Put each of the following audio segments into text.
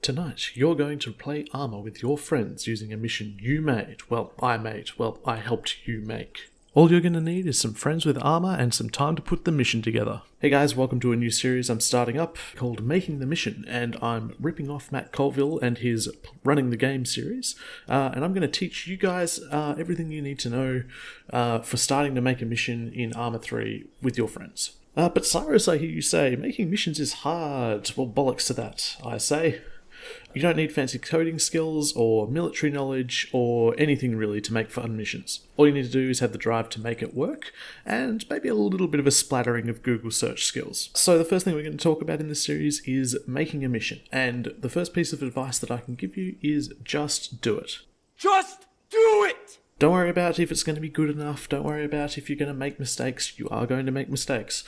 Tonight, you're going to play armor with your friends using a mission you made. I helped you make. All you're going to need is some friends with armor and some time to put the mission together. Hey guys, welcome to a new series I'm starting up called Making the Mission, and I'm ripping off Matt Colville and his Running the Game series, and I'm going to teach you guys everything you need to know for starting to make a mission in Arma 3 with your friends. But Cyrus, I hear you say, making missions is hard. Well, bollocks to that, I say. You don't need fancy coding skills or military knowledge or anything really to make fun missions. All you need to do is have the drive to make it work and maybe a little bit of a splattering of Google search skills. So the first thing we're going to talk about in this series is making a mission. And the first piece of advice that I can give you is just do it. Just do it! Don't worry about if it's going to be good enough. Don't worry about if you're going to make mistakes. You are going to make mistakes.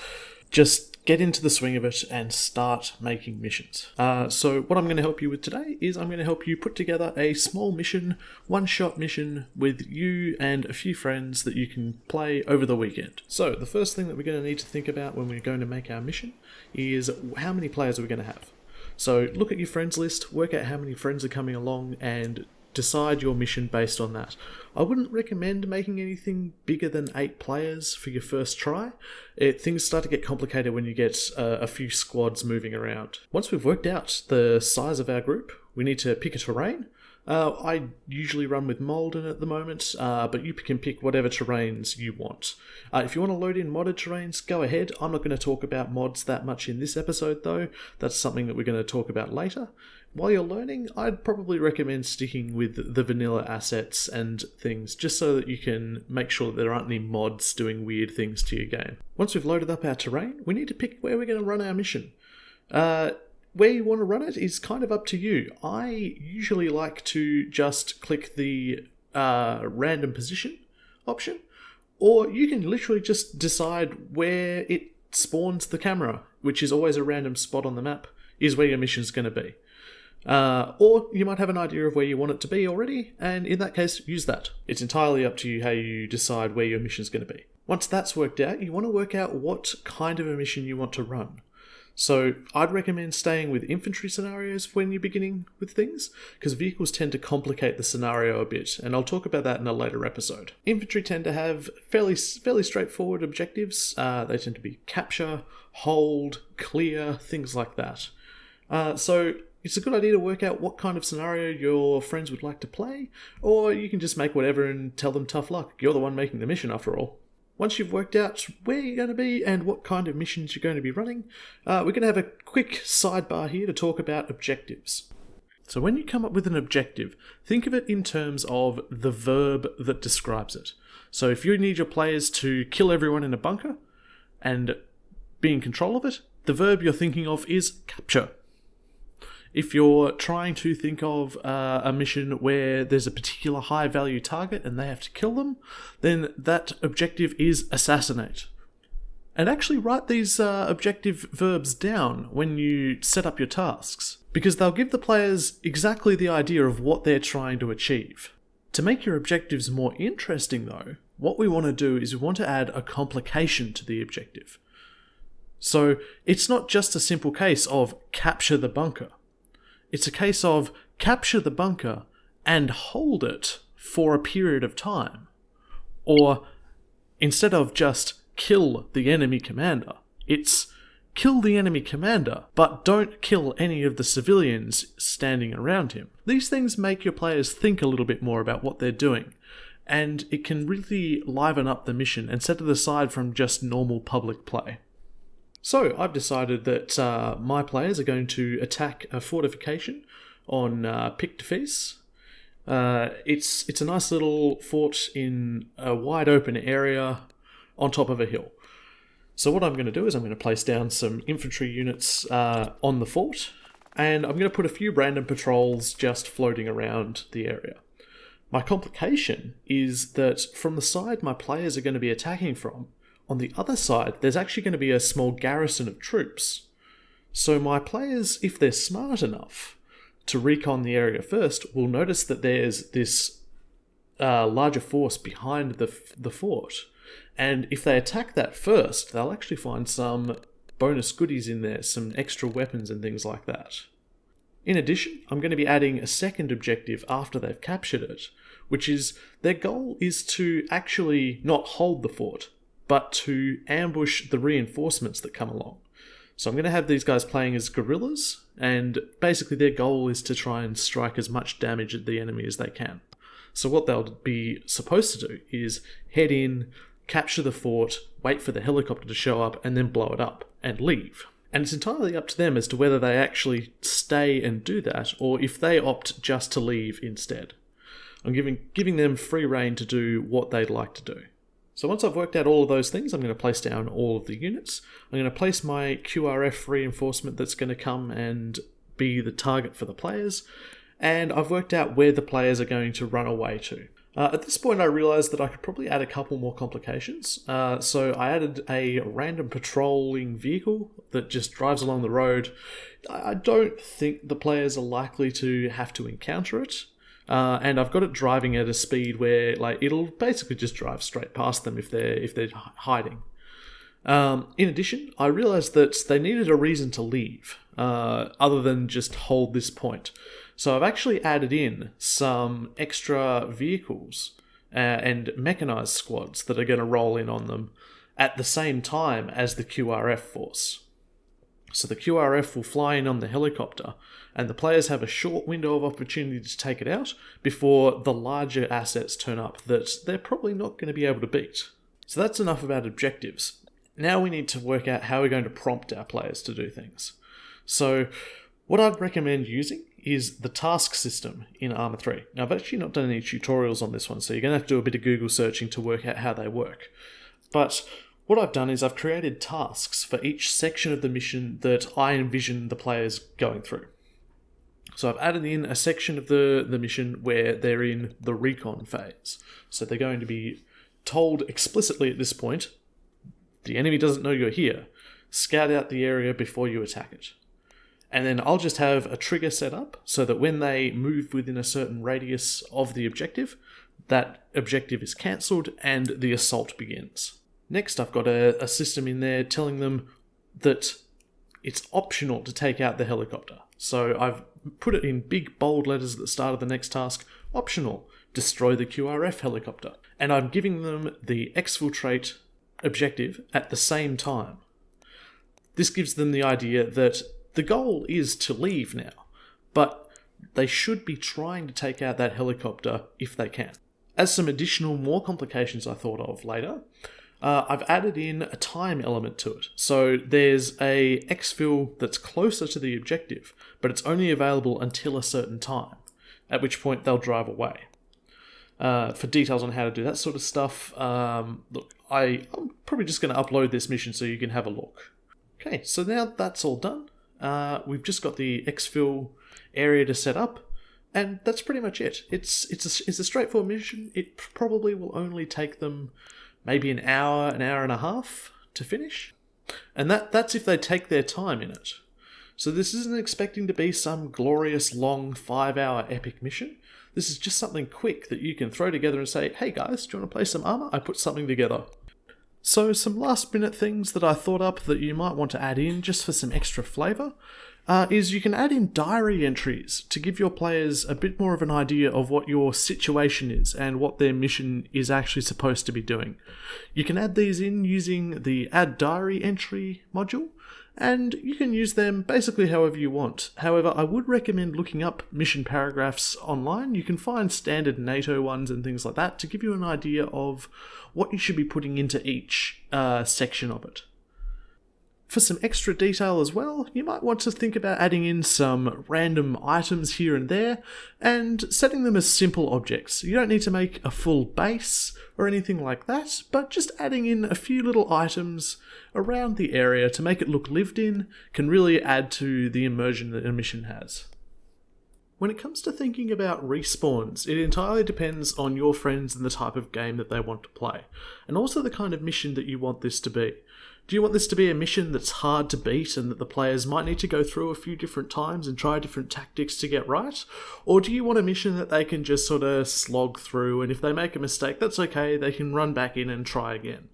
Just get into the swing of it and start making missions. So what I'm going to help you with today is I'm going to help you put together a small mission, one-shot mission with you and a few friends that you can play over the weekend. So the first thing that we're going to need to think about when we're going to make our mission is how many players are we going to have. So look at your friends list, work out how many friends are coming along and decide your mission based on that. I wouldn't recommend making anything bigger than 8 players for your first try. Things start to get complicated when you get a few squads moving around. Once we've worked out the size of our group, we need to pick a terrain. I usually run with Malden at the moment, but you can pick whatever terrains you want. If you want to load in modded terrains, go ahead. I'm not going to talk about mods that much in this episode though. That's something that we're going to talk about later. While you're learning, I'd probably recommend sticking with the vanilla assets and things, just so that you can make sure that there aren't any mods doing weird things to your game. Once we've loaded up our terrain, we need to pick where we're going to run our mission. Where you want to run it is kind of up to you. I usually like to just click the random position option, or you can literally just decide where it spawns the camera, which is always a random spot on the map, is where your mission's going to be. Or you might have an idea of where you want it to be already, and in that case, use that. It's entirely up to you how you decide where your mission's going to be. Once that's worked out, you want to work out what kind of a mission you want to run. So I'd recommend staying with infantry scenarios when you're beginning with things, because vehicles tend to complicate the scenario a bit, and I'll talk about that in a later episode. Infantry tend to have fairly straightforward objectives. They tend to be capture, hold, clear, things like that. So it's a good idea to work out what kind of scenario your friends would like to play, or you can just make whatever and tell them tough luck. You're the one making the mission after all. Once you've worked out where you're going to be and what kind of missions you're going to be running, we're going to have a quick sidebar here to talk about objectives. So when you come up with an objective, think of it in terms of the verb that describes it. So if you need your players to kill everyone in a bunker and be in control of it, the verb you're thinking of is capture. If you're trying to think of a mission where there's a particular high-value target and they have to kill them, then that objective is assassinate. And actually write these objective verbs down when you set up your tasks, because they'll give the players exactly the idea of what they're trying to achieve. To make your objectives more interesting, though, what we want to do is we want to add a complication to the objective. So it's not just a simple case of capture the bunker. It's a case of capture the bunker and hold it for a period of time. Or instead of just kill the enemy commander, it's kill the enemy commander, but don't kill any of the civilians standing around him. These things make your players think a little bit more about what they're doing, and it can really liven up the mission and set it aside from just normal public play. So I've decided that my players are going to attack a fortification on Pictofis. It's a nice little fort in a wide open area on top of a hill. So what I'm going to do is I'm going to place down some infantry units on the fort, and I'm going to put a few random patrols just floating around the area. My complication is that from the side my players are going to be attacking from, on the other side, there's actually going to be a small garrison of troops. So my players, if they're smart enough to recon the area first, will notice that there's this larger force behind the fort. And if they attack that first, they'll actually find some bonus goodies in there, some extra weapons and things like that. In addition, I'm going to be adding a second objective after they've captured it, which is their goal is to actually not hold the fort, but to ambush the reinforcements that come along. So I'm going to have these guys playing as guerrillas, and basically their goal is to try and strike as much damage at the enemy as they can. So what they'll be supposed to do is head in, capture the fort, wait for the helicopter to show up, and then blow it up, and leave. And it's entirely up to them as to whether they actually stay and do that, or if they opt just to leave instead. I'm giving them free rein to do what they'd like to do. So once I've worked out all of those things, I'm going to place down all of the units. I'm going to place my QRF reinforcement that's going to come and be the target for the players. And I've worked out where the players are going to run away to. At this point, I realised that I could probably add a couple more complications. So I added a random patrolling vehicle that just drives along the road. I don't think the players are likely to have to encounter it. And I've got it driving at a speed where it'll basically just drive straight past them if they're hiding. In addition, I realised that they needed a reason to leave, other than just hold this point. So I've actually added in some extra vehicles and mechanised squads that are going to roll in on them at the same time as the QRF force. So the QRF will fly in on the helicopter, and the players have a short window of opportunity to take it out before the larger assets turn up that they're probably not going to be able to beat. So that's enough about objectives. Now we need to work out how we're going to prompt our players to do things. So what I'd recommend using is the task system in Arma 3. Now, I've actually not done any tutorials on this one, so you're going to have to do a bit of Google searching to work out how they work. But what I've done is I've created tasks for each section of the mission that I envision the players going through. So I've added in a section of the mission where they're in the recon phase. So they're going to be told explicitly at this point, the enemy doesn't know you're here. Scout out the area before you attack it. And then I'll just have a trigger set up so that when they move within a certain radius of the objective, that objective is cancelled and the assault begins. Next, I've got a system in there telling them that it's optional to take out the helicopter. So I've put it in big bold letters at the start of the next task, optional, destroy the QRF helicopter. And I'm giving them the exfiltrate objective at the same time. This gives them the idea that the goal is to leave now, but they should be trying to take out that helicopter if they can. As some additional more complications I thought of later, I've added in a time element to it. So there's a exfil that's closer to the objective, but it's only available until a certain time, at which point they'll drive away. For details on how to do that sort of stuff, look, I'm probably just going to upload this mission so you can have a look. Okay, so now that's all done. We've just got the exfil area to set up, and that's pretty much it. It's a straightforward mission. It probably will only take them maybe an hour and a half to finish, and that's if they take their time in it. So this isn't expecting to be some glorious long 5-hour epic mission. This is just something quick that you can throw together and say, hey guys, do you want to play some Arma? I put something together. So some last minute things that I thought up that you might want to add in just for some extra flavour is you can add in diary entries to give your players a bit more of an idea of what your situation is and what their mission is actually supposed to be doing. You can add these in using the add diary entry module, and you can use them basically however you want. However, I would recommend looking up mission paragraphs online. You can find standard NATO ones and things like that to give you an idea of what you should be putting into each section of it. For some extra detail as well, you might want to think about adding in some random items here and there and setting them as simple objects. You don't need to make a full base or anything like that, but just adding in a few little items around the area to make it look lived in can really add to the immersion that a mission has. When it comes to thinking about respawns, it entirely depends on your friends and the type of game that they want to play, and also the kind of mission that you want this to be. Do you want this to be a mission that's hard to beat and that the players might need to go through a few different times and try different tactics to get right? Or do you want a mission that they can just sort of slog through, and if they make a mistake, that's okay, they can run back in and try again?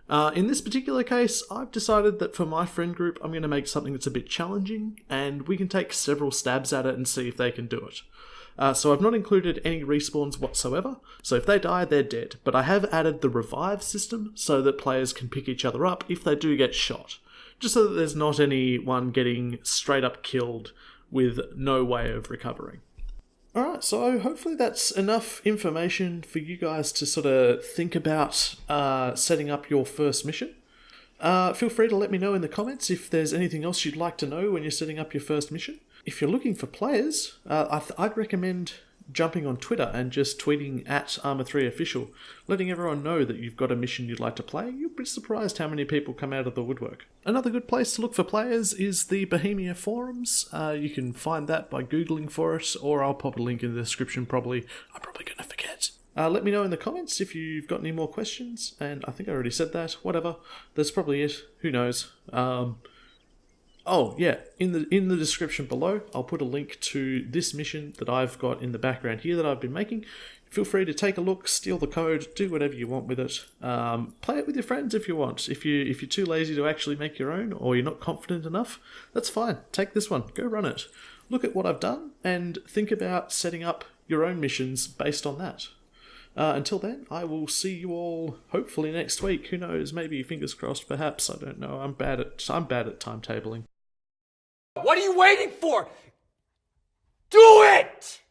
In this particular case, I've decided that for my friend group, I'm going to make something that's a bit challenging, and we can take several stabs at it and see if they can do it. So I've not included any respawns whatsoever, so if they die, they're dead. But I have added the revive system so that players can pick each other up if they do get shot, just so that there's not anyone getting straight up killed with no way of recovering. Alright, so hopefully that's enough information for you guys to sort of think about setting up your first mission. Feel free to let me know in the comments if there's anything else you'd like to know when you're setting up your first mission. If you're looking for players, I'd recommend jumping on Twitter and just tweeting at Arma3Official, letting everyone know that you've got a mission you'd like to play. You'll be surprised how many people come out of the woodwork. Another good place to look for players is the Bohemia forums. You can find that by Googling for it, or I'll pop a link in the description probably. I'm probably going to forget. Let me know in the comments if you've got any more questions, and I think I already said that. Whatever. That's probably it. Who knows? Oh yeah, in the description below, I'll put a link to this mission that I've got in the background here that I've been making. Feel free to take a look, steal the code, do whatever you want with it. Play it with your friends if you want. If you're too lazy to actually make your own, or you're not confident enough, that's fine. Take this one, go run it. Look at what I've done, and think about setting up your own missions based on that. Until then, I will see you all hopefully next week. Who knows? Maybe fingers crossed. Perhaps, I don't know. I'm bad at timetabling. What are you waiting for? Do it!